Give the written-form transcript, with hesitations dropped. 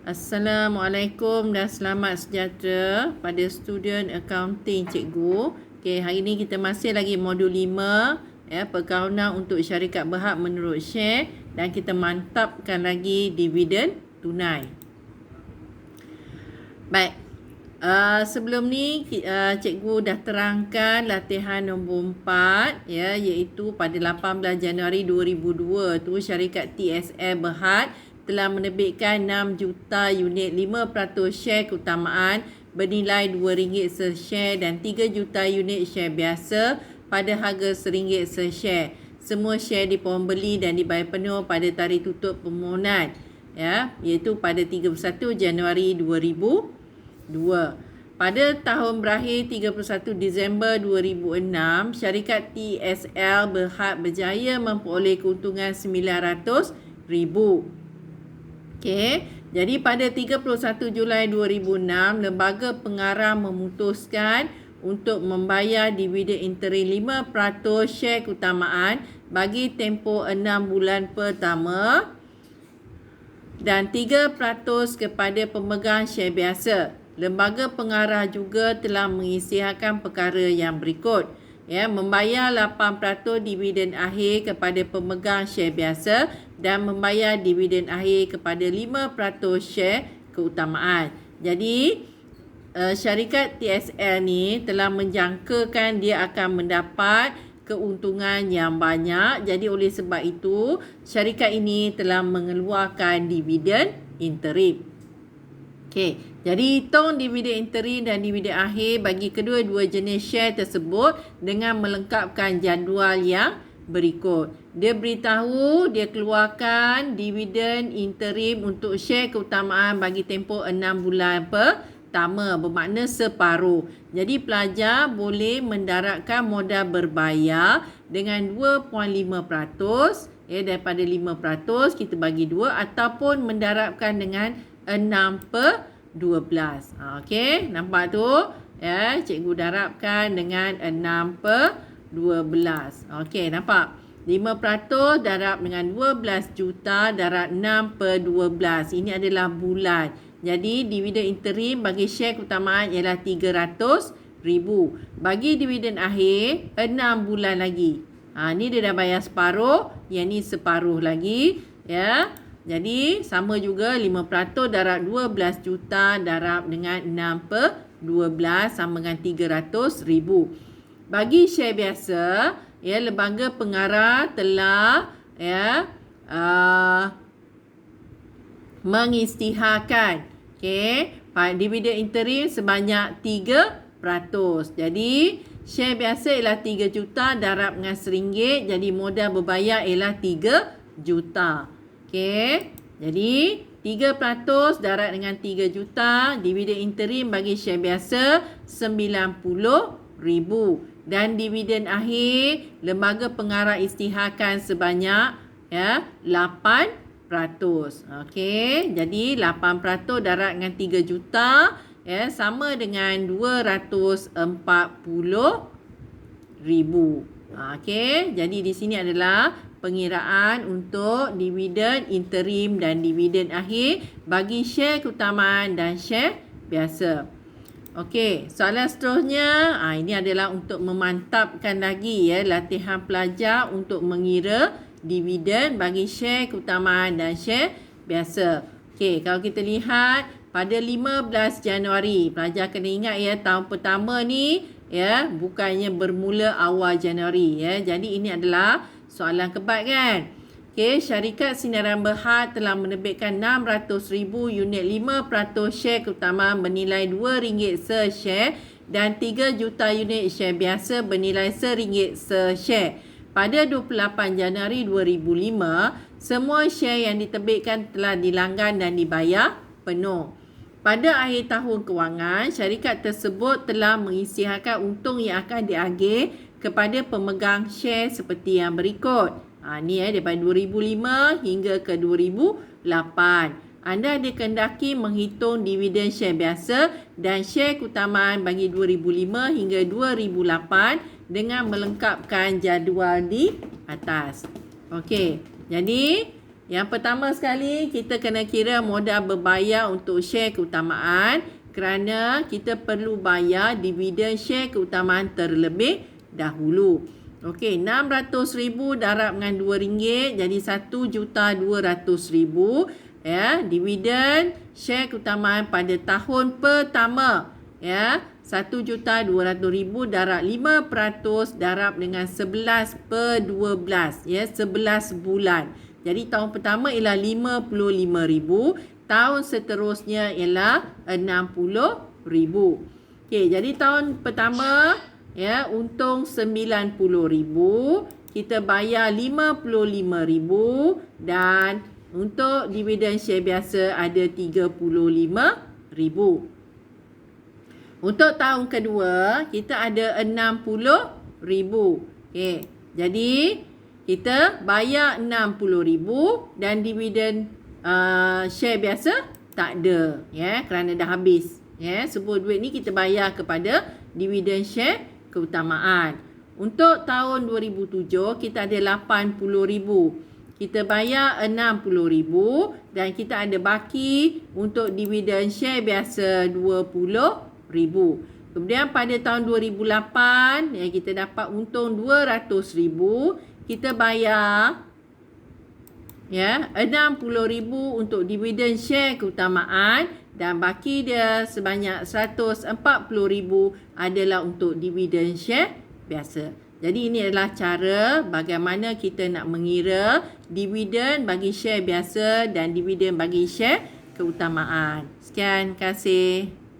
Assalamualaikum dan selamat sejahtera pada student accounting cikgu. Okey, hari ni kita masih lagi modul 5 perkawanan untuk syarikat berhad menurut share dan kita mantapkan lagi dividen tunai. Baik. Sebelum ni cikgu dah terangkan latihan nombor 4 iaitu pada 18 Januari 2002 tu syarikat TSL Berhad telah menerbitkan 6 juta unit 5% share keutamaan bernilai RM2 se-share dan 3 juta unit share biasa pada harga RM1 se-share. Semua share dipohon beli dan dibayar penuh pada tarikh tutup permohonan iaitu pada 31 Januari 2002. Pada tahun berakhir 31 Disember 2006, syarikat TSL Berhad berjaya memperoleh keuntungan RM900,000. Okey, jadi pada 31 Julai 2006, lembaga pengarah memutuskan untuk membayar dividen interim 5% share keutamaan bagi tempoh 6 bulan pertama dan 3% kepada pemegang share biasa. Lembaga pengarah juga telah mengisytiharkan perkara yang berikut. Membayar 8% dividen akhir kepada pemegang share biasa dan membayar dividen akhir kepada 5% share keutamaan. Jadi, syarikat TSL ni telah menjangkakan dia akan mendapat keuntungan yang banyak. Jadi, oleh sebab itu, syarikat ini telah mengeluarkan dividen interim. Okey, jadi hitung dividen interim dan dividen akhir bagi kedua-dua jenis share tersebut dengan melengkapkan jadual yang berikut. Dia beritahu dia keluarkan dividen interim untuk share keutamaan bagi tempoh 6 bulan pertama, bermakna separuh. Jadi pelajar boleh mendaratkan modal berbayar dengan 2.5% daripada 5% kita bagi 2 ataupun mendaratkan dengan 6/12. Okey, nampak tu? Cikgu darabkan dengan 6/12. Okey, nampak? 5% darab dengan 12 juta darab 6/12. Ini adalah bulan. Jadi, dividen interim bagi share keutamaan ialah RM300,000. Bagi dividen akhir, 6 bulan lagi. Ni dia dah bayar separuh. Yang ni separuh lagi. Jadi, sama juga 5% darab 12 juta darab dengan 6/12 sama dengan RM300,000. Bagi share biasa, lembaga pengarah telah mengisytiharkan dividen interim sebanyak 3%. Jadi, share biasa ialah 3 juta darab dengan RM1. Jadi, modal berbayar ialah 3 juta. Okey, jadi 3% darab dengan 3 juta, dividen interim bagi share biasa RM90,000 dan dividen akhir lembaga pengarah isytiharkan sebanyak 8%. Okey, jadi 8% darab dengan 3 juta sama dengan RM240,000. Okey, jadi di sini adalah pengiraan untuk dividen interim dan dividen akhir bagi share keutamaan dan share biasa. Okey, soalan seterusnya, ini adalah untuk memantapkan lagi latihan pelajar untuk mengira dividen bagi share keutamaan dan share biasa. Okey, kalau kita lihat pada 15 Januari, pelajar kena ingat tahun pertama ni bukannya bermula awal Januari Jadi ini adalah soalan kebat kan. Okey, syarikat Sinaran Berhad telah menerbitkan 600,000 unit 5% share keutamaan bernilai RM2 se-share dan 3 juta unit share biasa bernilai RM1 se-share. Pada 28 Januari 2005, semua share yang diterbitkan telah dilanggan dan dibayar penuh. Pada akhir tahun kewangan, syarikat tersebut telah mengisytiharkan untung yang akan diagih kepada pemegang share seperti yang berikut. Ni daripada 2005 hingga ke 2008. Anda dikehendaki menghitung dividen share biasa dan share keutamaan bagi 2005 hingga 2008 dengan melengkapkan jadual di atas. Okey, jadi Yang pertama sekali, kita kena kira modal berbayar untuk share keutamaan kerana kita perlu bayar dividen share keutamaan terlebih dahulu. Okey, 600,000 darab dengan RM2 jadi 1,200,000 ya. Dividen share keutamaan pada tahun pertama ya. 1,200,000 darab 5% darab dengan 11/12 ya, 11 bulan. Jadi tahun pertama ialah 55,000, tahun seterusnya ialah 60,000. Okey, jadi tahun pertama ya, untung 90,000, kita bayar 55,000 dan untuk dividen share biasa ada 35,000. Untuk tahun kedua, kita ada 60,000. Okey, jadi kita bayar 60,000 dan dividen share biasa tak ada ya, kerana dah habis ya. Semua duit ni kita bayar kepada dividen share keutamaan. Untuk tahun 2007 kita ada 80,000. Kita bayar 60,000 dan kita ada baki untuk dividen share biasa 20,000. Kemudian pada tahun 2008 ya, kita dapat untung 200,000. Kita bayar ya 60,000 untuk dividen share keutamaan dan baki dia sebanyak 140,000 adalah untuk dividen share biasa. Jadi ini adalah cara bagaimana kita nak mengira dividen bagi share biasa dan dividen bagi share keutamaan. Sekian, terima kasih.